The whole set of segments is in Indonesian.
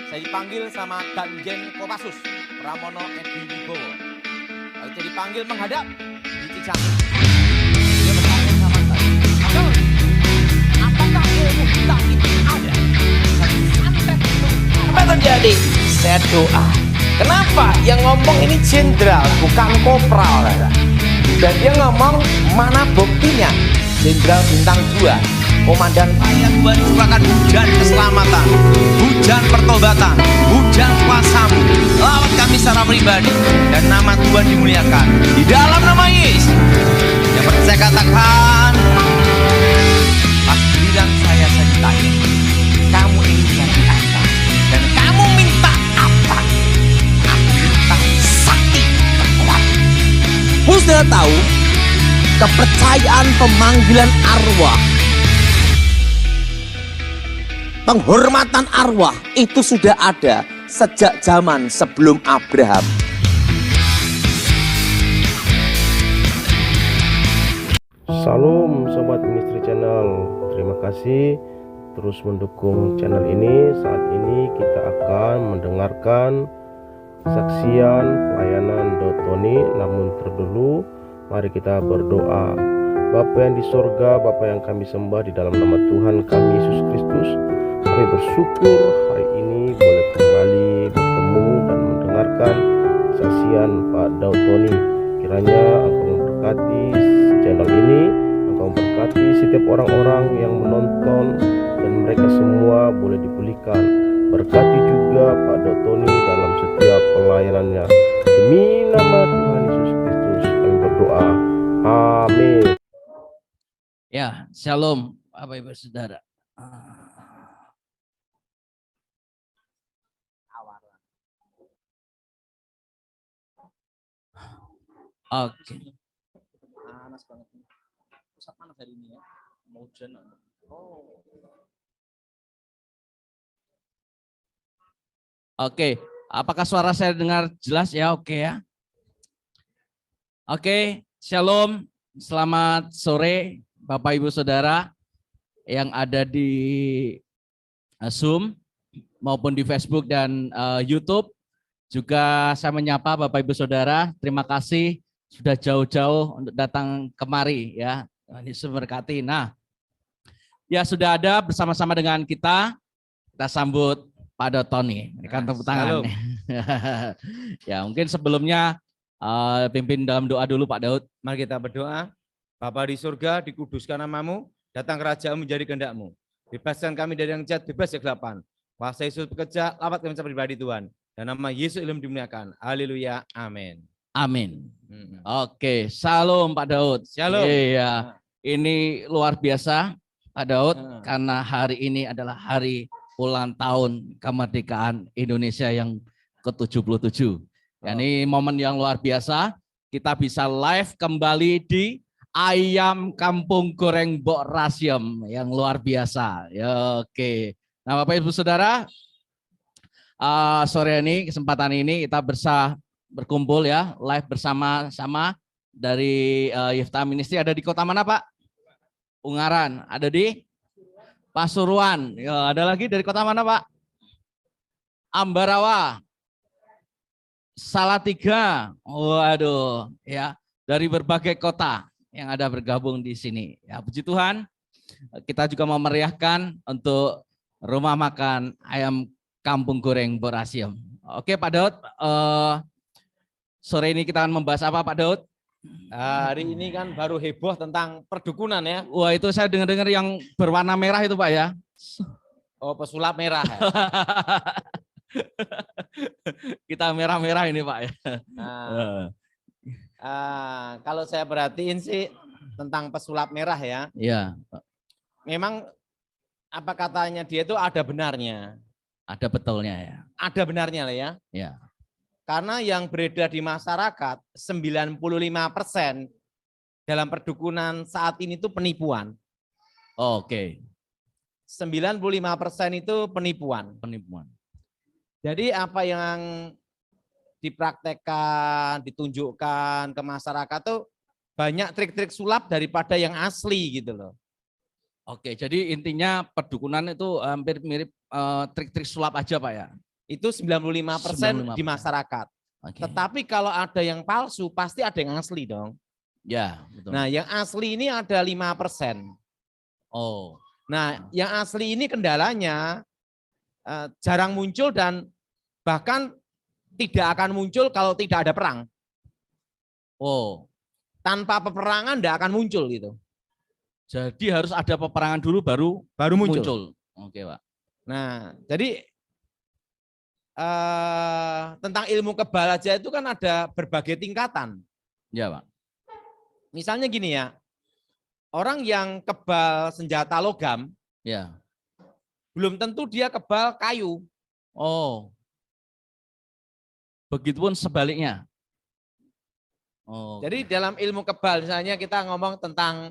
Saya dipanggil sama Danjen Kopassus Pramono Edi Wibowo. Saya dipanggil menghadap di Cicahe. Dia bertanya sama saya, "Abdul, apakah ilmu hitam itu ada?" Santet itu Apa terjadi? Saya doa. Kenapa? Yang ngomong ini jenderal, bukan kopral. Dan dia ngomong, mana buktinya? Jenderal bintang 2, komandan. Saya Tuhan curahkan hujan keselamatan, hujan pertobatan, hujan kuasa-Mu. Lawat kami secara pribadi dan nama Tuhan dimuliakan di dalam nama Yesus. Yang percaya katakan, pas giliran saya ditanya, kamu ingin jadi apa? Dan kamu minta apa? Aku minta sakti kekuatan. Sudah tahu, kepercayaan pemanggilan arwah, penghormatan arwah itu sudah ada sejak zaman sebelum Abraham. Salam Sobat Ministry Channel, terima kasih terus mendukung channel ini. Saat ini kita akan mendengarkan kesaksian pelayanan Tony. Namun terdahulu mari kita berdoa. Bapa yang di sorga, Bapa yang kami sembah, di dalam nama Tuhan kami Yesus Kristus, kami bersyukur hari ini boleh kembali bertemu dan mendengarkan kesaksian Pak Daud Tony. Kiranya Engkau memberkati channel ini, Engkau memberkati setiap orang-orang yang menonton, dan mereka semua boleh dipulihkan. Berkati juga Pak Daud Tony dalam setiap pelayanannya. Demi nama Tuhan Yesus Kristus kami berdoa. Amin. Ya, shalom Bapak Ibu Saudara. Oke. Panas banget. Pusat panas hari ini ya. Mau hujan. Oh. Oke, apakah suara saya dengar jelas ya? Oke ya. Oke, shalom. Selamat sore Bapak Ibu Saudara yang ada di Zoom maupun di Facebook dan YouTube. Juga saya menyapa Bapak Ibu Saudara, terima kasih sudah jauh-jauh untuk datang kemari ya. Ini memberkati. Nah, ya sudah ada bersama-sama dengan kita sambut Pak Daud Tony. Berikan tepuk tangan. Ya, mungkin sebelumnya pimpin dalam doa dulu Pak Daud. Mari kita berdoa. Bapa di surga, dikuduskan nama-Mu, datang kerajaan menjadi kehendak-Mu. Bebaskan kami dari yang jahat, bebas dari kegelapan. Kuasa Yesus bekerja, lawat kami secara pribadi Tuhan. Dan nama Yesus ilmu dimuliakan. Haleluya. Amin. Amin. Oke, salam Pak Daud. Shalom. Iya, ini luar biasa Pak Daud karena hari ini adalah hari ulang tahun kemerdekaan Indonesia yang ke-77. Ini momen yang luar biasa. Kita bisa live kembali di Ayam Kampung Goreng Mbok Rasiem yang luar biasa. Ya, oke. Nah, Bapak Ibu Saudara, sore ini kesempatan ini kita berkumpul ya, live bersama-sama dari Yifta Ministry. Ada di kota mana Pak? Ungaran. Ada di Pasuruan. Ya, ada lagi dari kota mana Pak? Ambarawa. Salatiga. Waduh, ya, dari berbagai kota yang ada bergabung di sini. Ya, puji Tuhan. Kita juga mau meriahkan untuk rumah makan Ayam Kampung Goreng Mbok Rasiem. Oke Pak Daud, sore ini kita akan membahas apa Pak Daud? Hari ini kan baru heboh tentang perdukunan ya. Wah, itu saya dengar-dengar yang berwarna merah itu Pak ya. Oh, pesulap merah. Ya? Kita merah-merah ini Pak ya. Kalau saya perhatiin sih tentang pesulap merah ya. Iya. Memang apa katanya dia itu ada benarnya. Ada betulnya ya. Ada benarnya lah ya. Ya. Karena yang beredar di masyarakat 95% dalam perdukunan saat ini itu penipuan. Oke. 95% itu penipuan. Penipuan. Jadi apa yang dipraktekkan, ditunjukkan ke masyarakat tuh banyak trik-trik sulap daripada yang asli gitu loh. Oke, jadi intinya perdukunan itu hampir mirip trik-trik sulap aja Pak ya? itu 95% di 95%. masyarakat. Oke. Tetapi kalau ada yang palsu, pasti ada yang asli dong. Ya, betul. Nah, yang asli ini ada 5%. Oh, Nah, yang asli ini kendalanya jarang muncul dan bahkan tidak akan muncul kalau tidak ada perang. oh. Tanpa peperangan tidak akan muncul gitu. Jadi harus ada peperangan dulu baru muncul. Oke, Pak. Nah, jadi tentang ilmu kebal aja itu kan ada berbagai tingkatan. Ya, Pak. Misalnya gini ya, orang yang kebal senjata logam, Ya. belum tentu dia kebal kayu. Oh. Begitupun sebaliknya. Oh. Jadi dalam ilmu kebal, misalnya kita ngomong tentang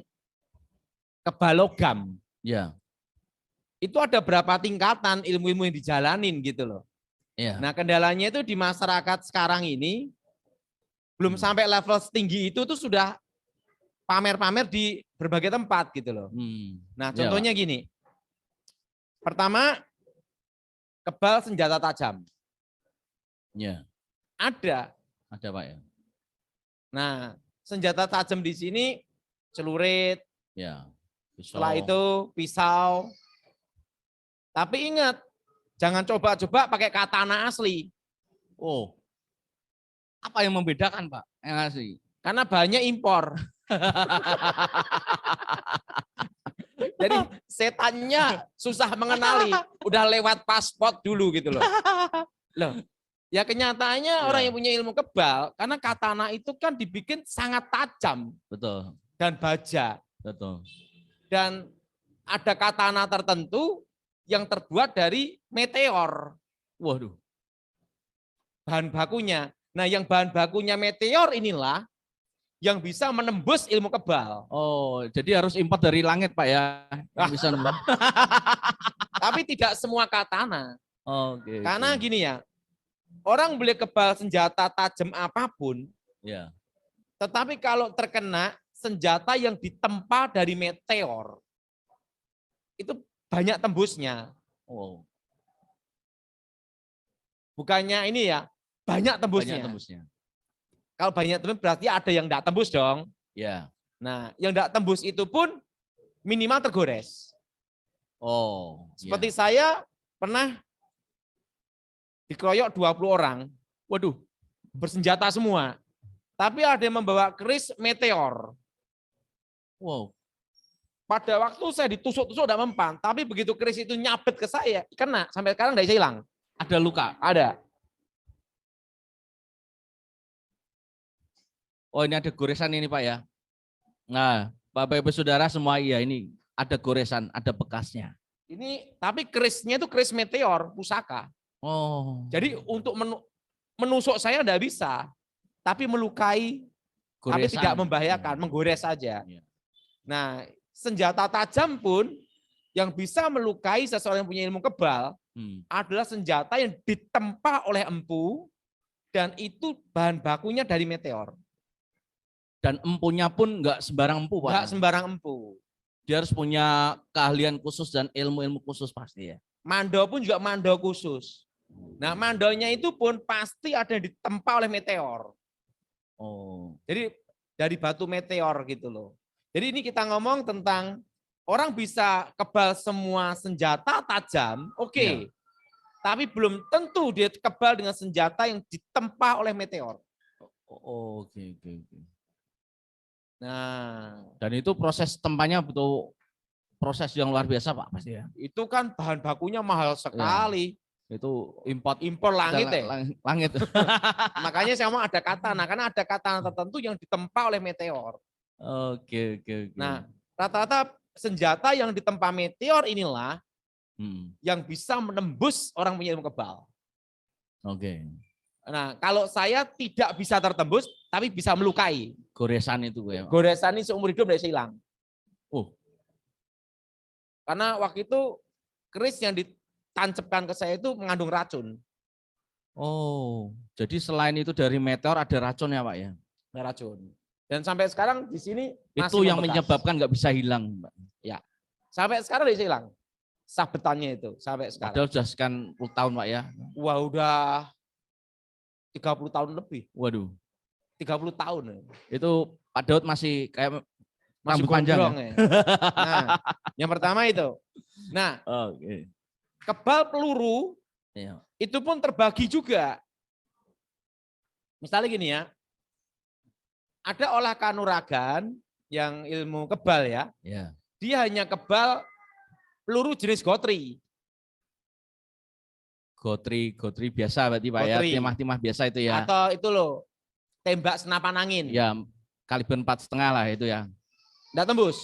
kebal logam, ya. itu ada berapa tingkatan ilmu-ilmu yang dijalanin gitu loh. Ya. Nah, kendalanya itu di masyarakat sekarang ini belum sampai level setinggi itu tuh sudah pamer-pamer di berbagai tempat gitu loh. Nah, contohnya gini. Pertama, kebal senjata tajam. Ya. Ada Pak ya. Nah, senjata tajam di sini celurit, Ya. Pisau. setelah itu pisau. Tapi ingat, jangan coba-coba pakai katana asli. Oh. Apa yang membedakan, Pak? Yang asli? Karena banyak impor. Jadi setannya susah mengenali, udah lewat paspor dulu gitu loh. Loh, ya kenyataannya orang yang punya ilmu kebal, karena katana itu kan dibikin sangat tajam. Betul. Dan baja. Betul. Dan ada katana tertentu yang terbuat dari meteor. Waduh. Bahan bakunya. Nah, yang bahan bakunya meteor inilah yang bisa menembus ilmu kebal. Oh, jadi harus import dari langit, Pak ya. Yang bisa nembus. Tapi tidak semua katana. Oke. Karena gini ya, orang boleh kebal senjata tajam apapun, ya. Tetapi kalau terkena senjata yang ditempa dari meteor, itu banyak tembusnya. Oh. Bukannya ini ya, banyak tembusnya. Banyak tembusnya. Kalau banyak tembus berarti ada yang tidak tembus dong. Ya. Nah, yang tidak tembus itu pun minimal tergores. Oh. Seperti saya pernah dikeroyok 20 orang. Waduh, bersenjata semua. Tapi ada yang membawa keris meteor. Wow. Pada waktu saya ditusuk-tusuk udah mempan, tapi begitu keris itu nyabet ke saya, kena. Sampai sekarang tidak bisa hilang. Ada luka? Ada. Oh, ini ada goresan ini, Pak ya. Nah, Bapak Ibu Saudara semua, iya ini ada goresan, ada bekasnya. Ini tapi kerisnya itu keris meteor, pusaka. Oh. Jadi untuk menusuk saya tidak bisa, tapi melukai, Goresan. tapi tidak membahayakan, menggores saja. Ya. Nah, senjata tajam pun yang bisa melukai seseorang yang punya ilmu kebal adalah senjata yang ditempa oleh empu dan itu bahan bakunya dari meteor. Dan empunya pun nggak sembarang empu, Pak. Nggak sembarang empu. Dia harus punya keahlian khusus dan ilmu-ilmu khusus pasti ya. Mando pun juga mando khusus. Nah, mandonya itu pun pasti ada yang ditempa oleh meteor. Oh. Jadi dari batu meteor gitu loh. Jadi ini kita ngomong tentang orang bisa kebal semua senjata tajam, oke. Ya. Tapi belum tentu dia kebal dengan senjata yang ditempa oleh meteor. Oh, oke. Nah, Dan itu proses tempanya betul proses yang luar biasa, Pak, pasti ya. itu kan bahan bakunya mahal sekali. Itu impor Langit ya. Langit. Makanya saya mau ada katana, karena ada katana tertentu yang ditempa oleh meteor. Oke. Nah, rata-rata senjata yang ditempa meteor inilah yang bisa menembus orang punya ilmu kebal. Oke. Nah, kalau saya tidak bisa tertembus, tapi bisa melukai. Goresan itu ya, Pak. Goresan ini seumur hidup tidak bisa hilang. Karena waktu itu keris yang ditancapkan ke saya itu mengandung racun. Oh, jadi selain itu dari meteor ada racun ya, Pak ya? Ada racun. Dan sampai sekarang di sini itu masih yang membekas. menyebabkan nggak bisa hilang, Pak. Ya, sampai sekarang tidak bisa hilang. sabetannya itu sampai sekarang. Padahal sudah sekian puluh tahun Pak ya. Wah, udah 30 tahun lebih. Waduh. 30 tahun. Itu Pak Daud masih kayak Masih rambut panjang gondrong ya? ya. Nah, yang pertama itu. Nah, Oke. kebal peluru Iya. itu pun terbagi juga. Misalnya gini ya, ada olah kanuragan yang ilmu kebal ya, Ya. dia hanya kebal peluru jenis gotri. Gotri biasa berarti Pak ya, Gotri. timah-timah biasa itu ya. Atau itu loh, tembak senapan angin. Ya, kaliber 4,5 lah itu ya. Nggak tembus.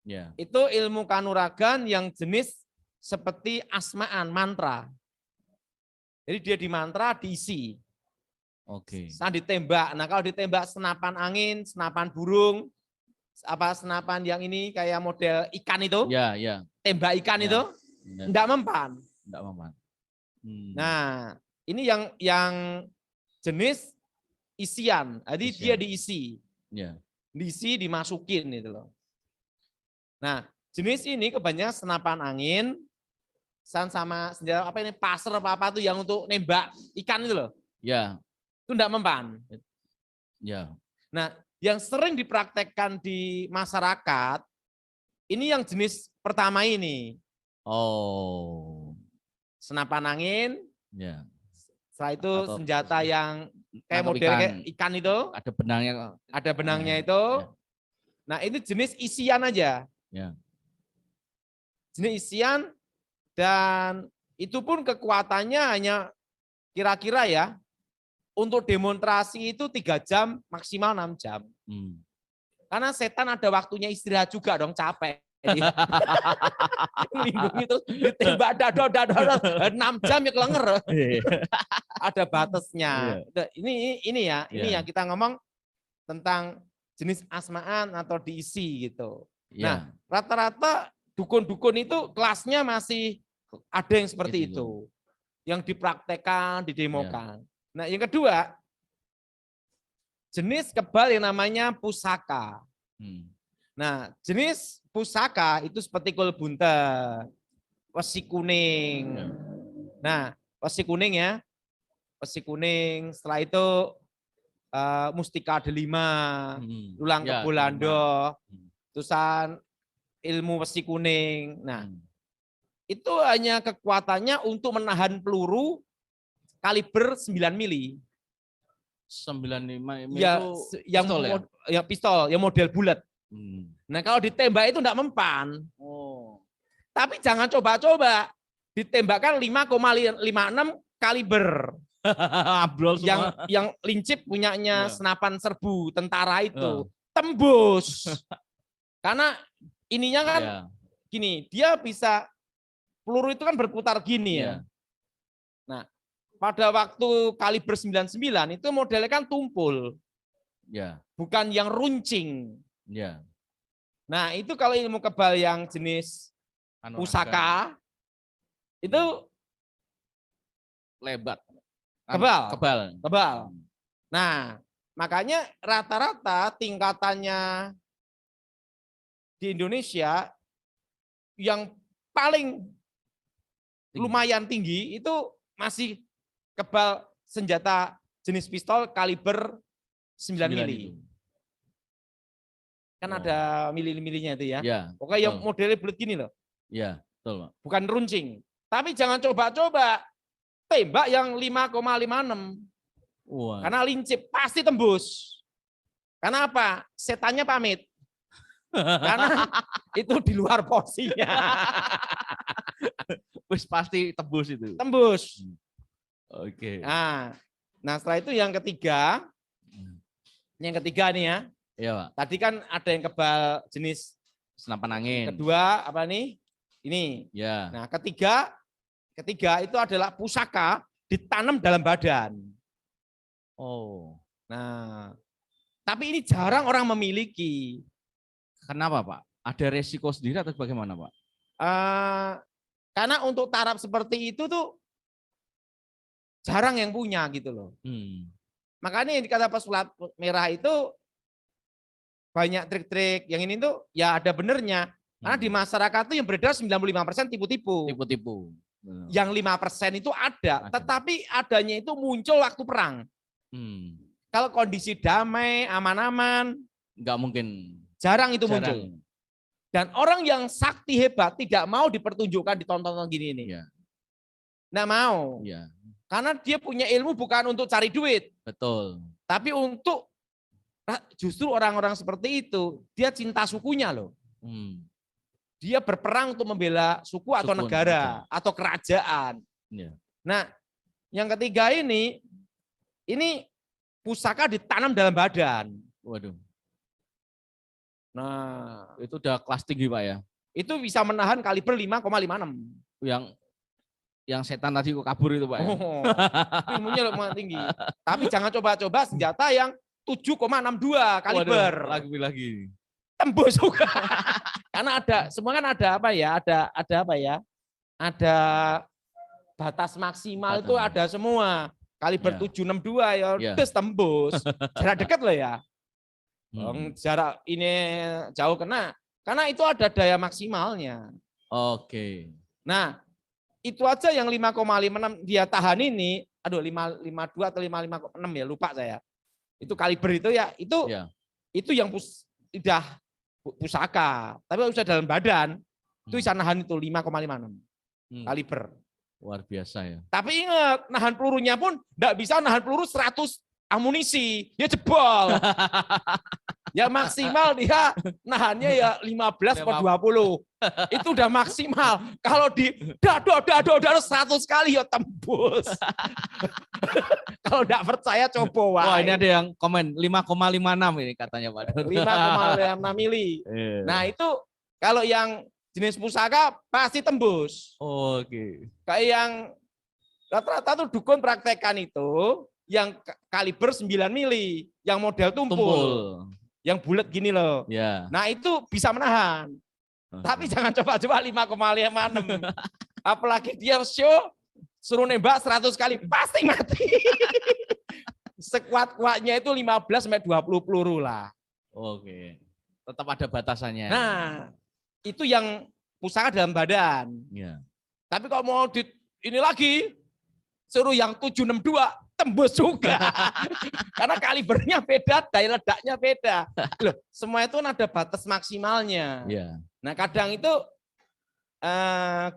Ya. Itu ilmu kanuragan yang jenis seperti asmaan, mantra. Jadi dia di mantra diisi. Oke. Saat ditembak. Nah kalau ditembak senapan angin, senapan burung, apa senapan yang ini kayak model ikan itu, Ya, ya. tembak ikan Ya. itu, Ya. enggak mempan. Enggak apa-apa. Nah ini yang jenis isian. Jadi Isian. dia diisi. Ya. Diisi dimasukin itu loh. Nah jenis ini kebanyakan senapan angin, sama senjata apa ini pasir apa tuh yang untuk nembak ikan itu loh. Ya. Itu enggak mempan. Ya. Nah, yang sering dipraktekkan di masyarakat, ini yang jenis pertama ini. Oh. Senapan angin, Ya. setelah itu Atau senjata yang kayak nangkap model kayak ikan itu, Ada benangnya. ada benangnya itu. Ya. Nah, ini jenis isian aja. Ya. Jenis isian dan itu pun kekuatannya hanya kira-kira ya, untuk demonstrasi itu 3 jam, maksimal 6 jam. Karena setan ada waktunya istirahat juga dong, capek. Lindungi terus ditembak dada 6 jam ya kelenger. Ada batasnya. Ini ya, ini yang kita ngomong tentang jenis asmaan atau diisi gitu. Nah, rata-rata dukun-dukun itu kelasnya masih ada yang seperti itu. Yang dipraktekkan, didemokan. Nah, yang kedua, jenis kebal yang namanya pusaka. Nah, jenis pusaka itu seperti kul buntet, wesi kuning. Nah, wesi kuning ya, wesi kuning. Setelah itu mustika delima, lulang kebulando, terusan ilmu wesi kuning. Nah, itu hanya kekuatannya untuk menahan peluru kaliber 9 mili. 95 Ya, itu yang pistol ya? yang pistol, yang model bulat. Nah, kalau ditembak itu enggak mempan. Oh. Tapi jangan coba-coba. Ditembakkan 5,56 kaliber. Abrol semua. Yang lincip punyanya Ya. senapan serbu tentara itu. Tembus. Karena ininya kan gini, dia bisa, peluru itu kan berputar gini ya. Nah, pada waktu kaliber 99 itu modelnya kan tumpul. Ya. Bukan yang runcing. Ya. Nah, itu kalau ilmu kebal yang jenis pusaka itu lebat. kebal. Nah, makanya rata-rata tingkatannya di Indonesia yang paling lumayan tinggi itu masih kebal senjata jenis pistol kaliber 9 mili. Kan ada mili-milinya itu ya. Pokoknya yang modelnya bulat gini loh. Iya, betul, Pak. Bukan runcing. Tapi jangan coba-coba tembak yang 5,56. Wah. Karena lincip pasti tembus. Karena apa? Setannya pamit. Karena itu di luar porsinya. Wis pasti tembus itu. Tembus. Oke. Nah, setelah itu yang ketiga. Yang ketiga nih ya. Iya, Pak. Tadi kan ada yang kebal jenis senapan angin. Kedua apa nih? Ini. Ya. Nah, ketiga itu adalah pusaka ditanam dalam badan. Oh. Nah, tapi ini jarang orang memiliki. Kenapa, Pak? Ada resiko sendiri atau bagaimana, Pak? Karena untuk taraf seperti itu tuh jarang yang punya gitu loh. Makanya yang dikata pesulap merah itu banyak trik-trik. Yang ini tuh ya ada benernya. Karena di masyarakat itu yang beredar 95% tipu-tipu. Tipu-tipu. Benar. Yang 5% itu ada, tetapi adanya itu muncul waktu perang. Kalau kondisi damai, aman-aman, Nggak mungkin. jarang itu Jarang. muncul. Dan orang yang sakti hebat tidak mau dipertunjukkan di tontonan gini ini. Iya. Nggak mau. Iya. Karena dia punya ilmu bukan untuk cari duit, Betul. tapi untuk justru orang-orang seperti itu, dia cinta sukunya loh. Dia berperang untuk membela suku atau Suku, negara atau kerajaan. Iya. Nah, yang ketiga ini pusaka ditanam dalam badan. Waduh. Nah, Itu udah kelas tinggi Pak ya. itu bisa menahan kaliber 5,56. Yang setan tadi kok kabur itu Pak ya. Oh, ilmunya lumayan tinggi. Tapi jangan coba-coba senjata yang 7,62 kaliber. Waduh, lagi. Tembus juga. Karena semua kan ada apa ya? Ada apa ya? Ada batas maksimal itu ada semua. Kaliber Ya. 762 ya, Ya. terus tembus. Jarak dekat loh ya. Jarak ini jauh kena. Karena itu ada daya maksimalnya. Oke. Nah, itu aja yang 5,56 dia tahan ini, 552 atau 556 ya, lupa saya. Itu kaliber itu ya, itu yang udah pusaka, tapi kalau sudah dalam badan, itu bisa nahan itu 5,56 kaliber. Luar biasa ya. Tapi ingat, nahan pelurunya pun enggak bisa nahan peluru 100 amunisi, dia jebol. Ya maksimal dia nahannya ya 15 per 20. Itu udah maksimal. Kalau di dado 100 kali ya tembus. Kalau enggak percaya coba wae. Wah, ini ada yang komen 5,56 ini katanya Pak. 5,56 mili. Nah, itu kalau yang jenis pusaka pasti tembus. Oke. Kayak yang rata-rata tuh dukun praktekan itu yang kaliber 9 mili, yang model tumpul. Yang bulat gini loh. Ya. Nah, itu bisa menahan. Tapi jangan coba-coba 5,56. Apalagi dia show suruh nembak 100 kali pasti mati. Sekuat-kuatnya itu 15 sampai 20 peluru lah. Oke. Tetap ada batasannya. Nah, itu yang pusaka dalam badan. Ya. Tapi kalau mau ini lagi suruh yang 762 tembus juga. Karena kalibernya beda, daya ledaknya beda. Loh, semua itu ada batas maksimalnya. Ya. Nah, kadang itu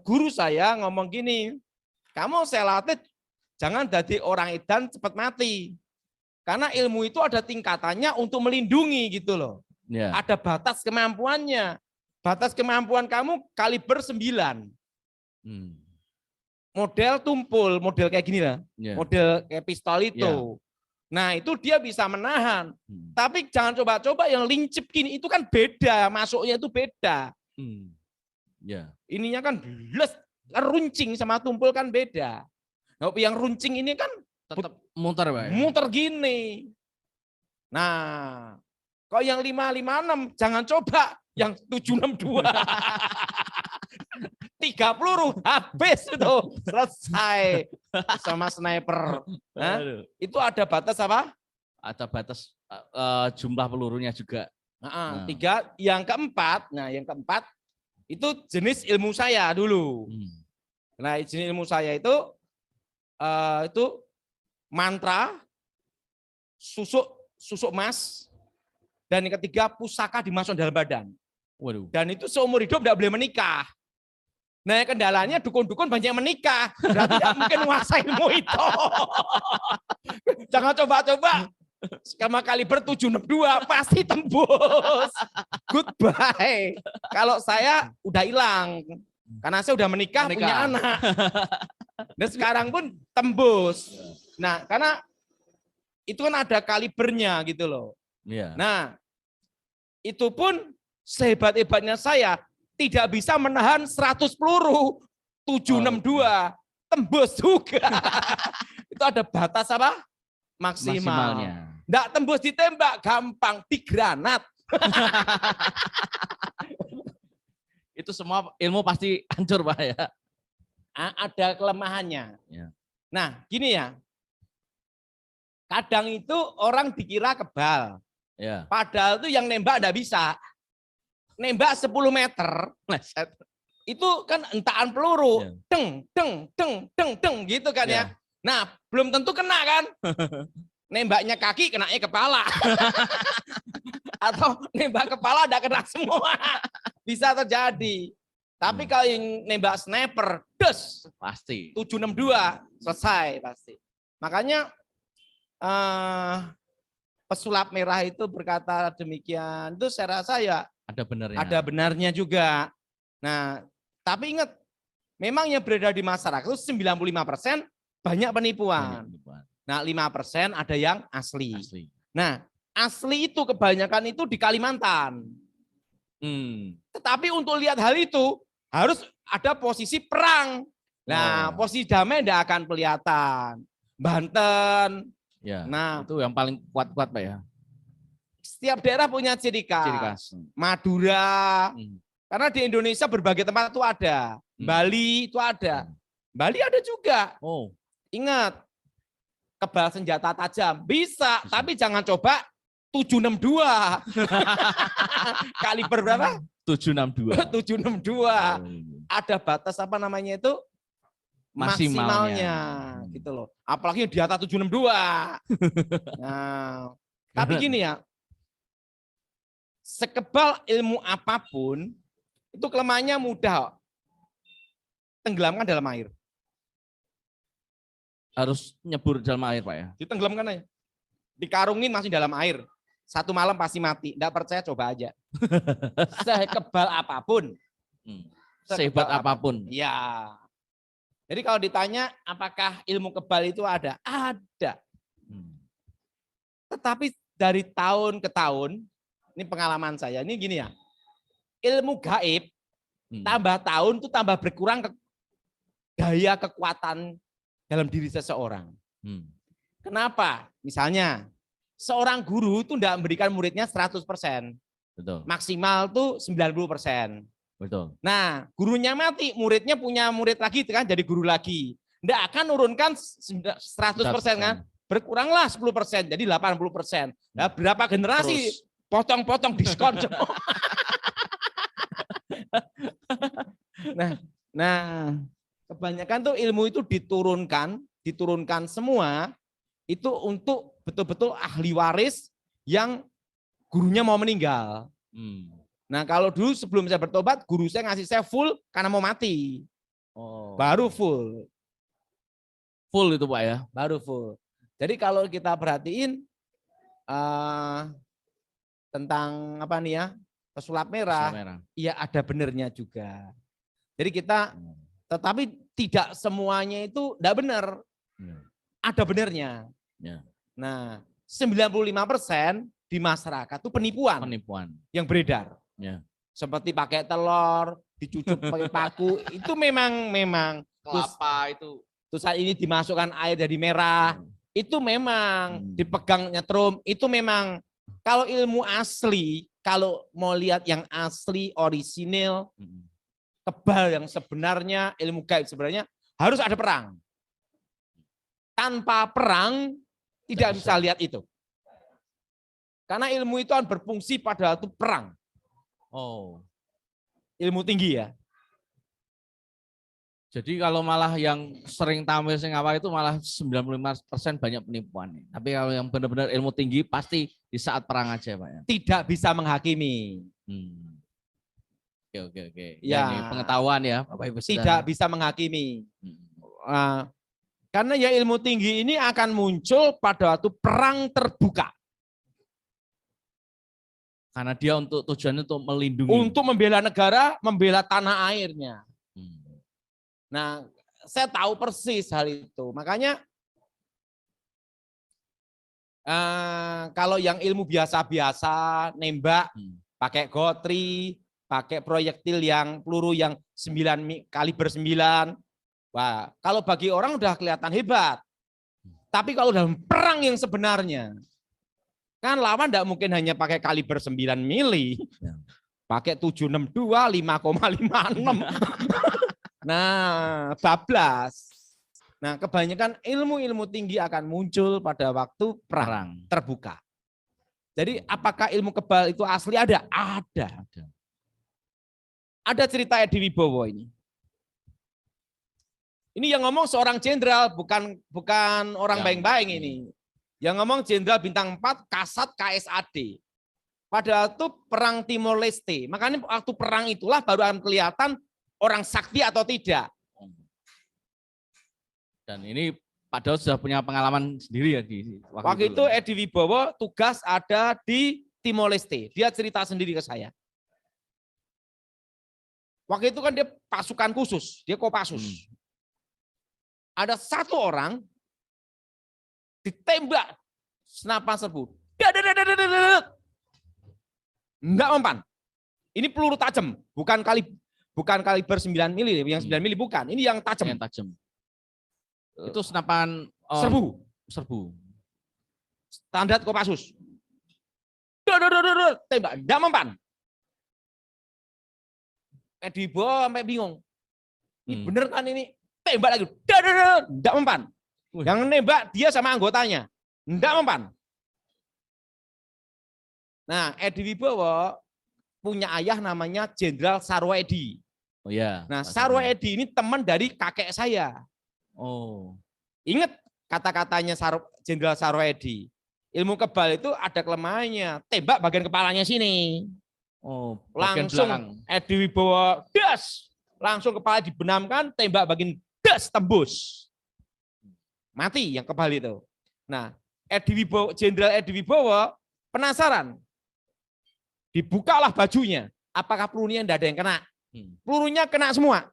guru saya ngomong gini, kamu saya latih jangan jadi orang edan cepat mati. Karena ilmu itu ada tingkatannya untuk melindungi gitu loh. Ya. Ada batas kemampuannya. Batas kemampuan kamu kaliber 9. Model tumpul, model kayak gini lah. Ya. Model kayak pistol itu. Ya. Nah, itu dia bisa menahan. Tapi jangan coba-coba yang lincip gini, itu kan beda, masuknya itu beda. Ya. Ininya kan runcing sama tumpul kan beda. Nah, yang runcing ini kan Tetap muter Pak. muter gini. Nah, kalau yang 556 jangan coba yang 762. 3 peluru habis itu, selesai sama sniper. Nah, itu ada batas apa? Ada batas jumlah pelurunya juga. Nah, 3, yang keempat, itu jenis ilmu saya dulu. Nah, jenis ilmu saya itu mantra, susuk emas, dan yang ketiga pusaka dimasukkan dalam badan. Waduh. Dan itu seumur hidup tidak boleh menikah. Nah, kendalanya dukun-dukun banyak menikah, berarti tidak mungkin menguasai ilmu itu. Jangan coba-coba. Sama kaliber 762 pasti tembus. Goodbye. Kalau saya udah hilang. Karena saya udah menikah. Punya anak. Dan sekarang pun tembus. Nah, karena itu kan ada kalibernya gitu loh. Ya. Nah, itu pun sehebat-hebatnya saya tidak bisa menahan 100 peluru. 762 tembus juga. Itu ada batas apa? Maksimalnya. Nggak tembus ditembak, gampang digranat. Itu semua ilmu pasti hancur Pak ya. Ada kelemahannya. Ya. Nah, gini ya. Kadang itu orang dikira kebal. Ya. Padahal itu yang nembak enggak bisa. nembak 10 meter, itu kan hentakan peluru, Ya. deng, deng, deng, deng, deng, gitu kan ya. Ya. Nah, belum tentu kena kan. Nembaknya kaki, kenanya kepala. Atau nembak kepala ada kena semua. Bisa terjadi. Tapi kalau yang nembak sniper, des, Pasti. 762, selesai pasti. Makanya pesulap merah itu berkata demikian, itu saya rasa ya Ada benernya. ada benarnya juga. Nah, tapi ingat, memang yang beredar di masyarakat itu 95% banyak penipuan. Nah, 5% ada yang asli. Asli. Nah, asli itu kebanyakan itu di Kalimantan. Tetapi untuk lihat hal itu harus ada posisi perang. Nah, posisi damai tidak akan kelihatan. Banten. Ya. Nah, Itu yang paling kuat-kuat Pak ya. setiap daerah punya ciri khas. Ciri khas. Madura. Karena di Indonesia berbagai tempat itu ada. Bali itu ada. Bali ada juga. Oh. Ingat, kebal senjata tajam bisa, tapi jangan coba 762. Kaliber berapa? 762. 762. Ada batas apa namanya itu? Maksimalnya. Gitu loh. Apalagi di atas 762. Nah, tapi gini ya. Sekebal ilmu apapun, itu kelemahannya mudah tenggelamkan dalam air. Harus nyebur dalam air Pak ya. Ditenggelamkan aja. Dikarungin masih dalam air. 1 malam pasti mati. Nggak percaya coba aja. Sekebal apapun. Sehebat apapun. Ya. Jadi kalau ditanya apakah ilmu kebal itu ada? Ada. Tetapi dari tahun ke tahun, ini pengalaman saya, ini gini ya. Ilmu gaib, tambah tahun itu tambah berkurang daya kekuatan dalam diri seseorang. Kenapa? Misalnya, seorang guru itu tidak memberikan muridnya 100%. Betul. Maksimal tuh 90%. Betul. Nah, gurunya mati, muridnya punya murid lagi kan jadi guru lagi. Tidak akan nurunkan 100% kan? Berkuranglah 10%, jadi 80%. Nah, berapa generasi potong-potong diskon semua. Nah, kebanyakan tuh ilmu itu diturunkan semua itu untuk betul-betul ahli waris yang gurunya mau meninggal. Nah, kalau dulu sebelum saya bertobat, guru saya ngasih saya full karena mau mati. Baru full. Full itu Pak ya? Baru full. Jadi kalau kita perhatiin tentang apa nih ya, pesulap merah, iya ada benernya juga. Jadi kita, tetapi tidak semuanya itu tidak benar. Ada benernya. Nah, 95% di masyarakat itu penipuan yang beredar. Seperti pakai telur, dicucuk pakai paku, itu memang kelapa itu. Terus saat ini dimasukkan air jadi merah, itu memang dipegang nyetrum, itu memang kalau ilmu asli, kalau mau lihat yang asli, orisinil, kebal yang sebenarnya, ilmu gaib sebenarnya harus ada perang. Tanpa perang tidak bisa lihat itu. Karena ilmu itu kan berfungsi pada waktu perang. Ilmu tinggi ya. Jadi kalau malah yang sering tampil sing awal itu malah 95% banyak penipuan. Tapi kalau yang benar-benar ilmu tinggi pasti di saat perang aja Pak ya. Tidak bisa menghakimi. Oke. Ya, ini pengetahuan ya Bapak Ibu Saudara. Tidak bisa menghakimi. Karena ya ilmu tinggi ini akan muncul pada waktu perang terbuka. Karena dia untuk tujuannya untuk melindungi. Untuk membela negara, membela tanah airnya. Nah, saya tahu persis hal itu. Makanya kalau yang ilmu biasa-biasa, nembak, pakai gotri, pakai proyektil yang peluru yang kaliber 9. Wah, kalau bagi orang udah kelihatan hebat. Tapi kalau dalam perang yang sebenarnya, kan lawan tidak mungkin hanya pakai kaliber 9 mili. Pakai 762, 5,56. Nah, bablas. Nah, kebanyakan ilmu-ilmu tinggi akan muncul pada waktu perang terbuka. Jadi apakah ilmu kebal itu asli? Ada. Ada cerita Edi Wibowo ini. Ini yang ngomong seorang jenderal, bukan orang baik-baik ini. Yang ngomong jenderal bintang 4 Kasat KSAD. Padahal itu perang Timor Leste. Makanya waktu perang itulah baru akan kelihatan orang sakti atau tidak. Dan ini padahal sudah punya pengalaman sendiri ya di Waktu itu Edi Wibowo tugas ada di Timor Leste. Dia cerita sendiri ke saya. Waktu itu kan dia pasukan khusus, dia Kopassus. Ada satu orang ditembak senapan serbu. Enggak mempan. Ini peluru tajam, bukan kaliber 9 mili, yang 9 mili bukan. Ini yang tajam. Yang tajam. Itu senapan serbu. Standar Kopassus. Tembak, enggak mempan. Edi Wibowo sampai bingung. Ini bener kan ini? Tembak lagi. Enggak mempan. Yang nembak dia sama anggotanya. Enggak mempan. Nah, Edi Wibowo punya ayah namanya Jenderal Sarwoedi. Oh ya. Nah, Sarwoedi ini teman dari kakek saya. Oh. Ingat kata-katanya Jenderal Sarwoedi. Ilmu kebal itu ada kelemahannya. Tembak bagian kepalanya sini. Oh, langsung Edi Wibowo das. Langsung kepala dibenamkan, tembak bagian das tembus. Mati yang kebal itu. Nah, Jenderal Edi Wibowo penasaran. Dibukalah bajunya. Apakah pelurunya tidak ada yang kena? Pelurunya kena semua.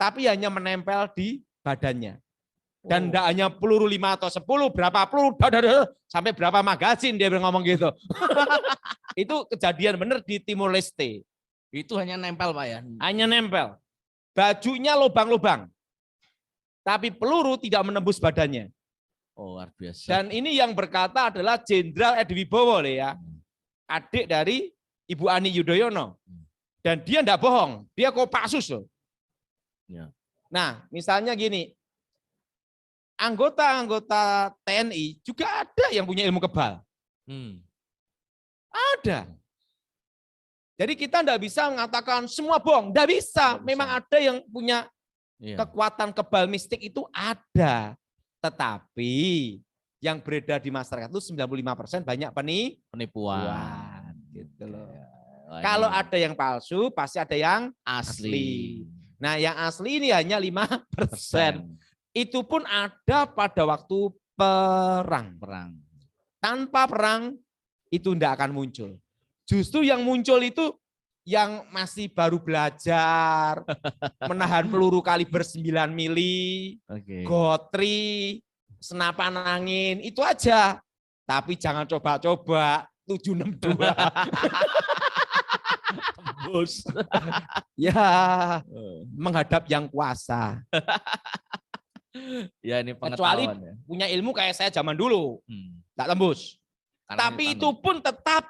Tapi hanya menempel di badannya. Dan tidak hanya peluru 5 atau 10, berapa peluru, sampai berapa magazin dia ngomong gitu. Itu kejadian benar di Timor Leste. Itu hanya nempel Pak ya? Hanya nempel. Bajunya lubang-lubang. Tapi peluru tidak menembus badannya. Oh, luar biasa. Dan ini yang berkata adalah Jenderal Edi Wibowo ya. Adik dari Ibu Ani Yudhoyono. Dan dia tidak bohong, dia Kopassus loh. Ya. Nah, misalnya gini, anggota-anggota TNI juga ada yang punya ilmu kebal. Ada. Jadi kita tidak bisa mengatakan semua bohong, tidak bisa. Memang ada yang punya kekuatan kebal mistik itu ada. Tetapi yang beredar di masyarakat itu 95% banyak penipuan. Gitu loh. Kalau ada yang palsu, pasti ada yang asli. Nah, yang asli ini hanya 5%. Itu pun ada pada waktu perang. Tanpa perang, itu tidak akan muncul. Justru yang muncul itu yang masih baru belajar, menahan peluru kaliber 9 mili, gotri, senapan angin, itu aja. Tapi jangan coba-coba 762. Tembus. Ya, menghadap yang kuasa. Ya, ini kecuali ya. Punya ilmu kayak saya zaman dulu. Tak tembus. Karena tapi itu pun tetap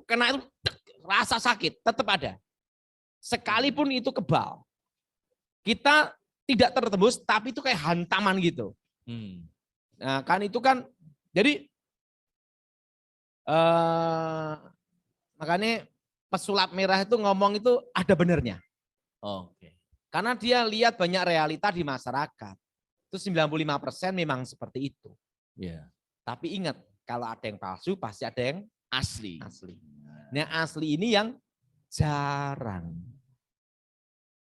kena itu rasa sakit, tetap ada. Sekalipun itu kebal. Kita tidak tertembus, tapi itu kayak hantaman gitu. Nah, kan itu kan, jadi makanya pesulap merah itu ngomong itu ada benernya. Karena dia lihat banyak realita di masyarakat. Itu 95% memang seperti itu. Tapi ingat, kalau ada yang palsu pasti ada yang asli. Nah, asli ini yang jarang.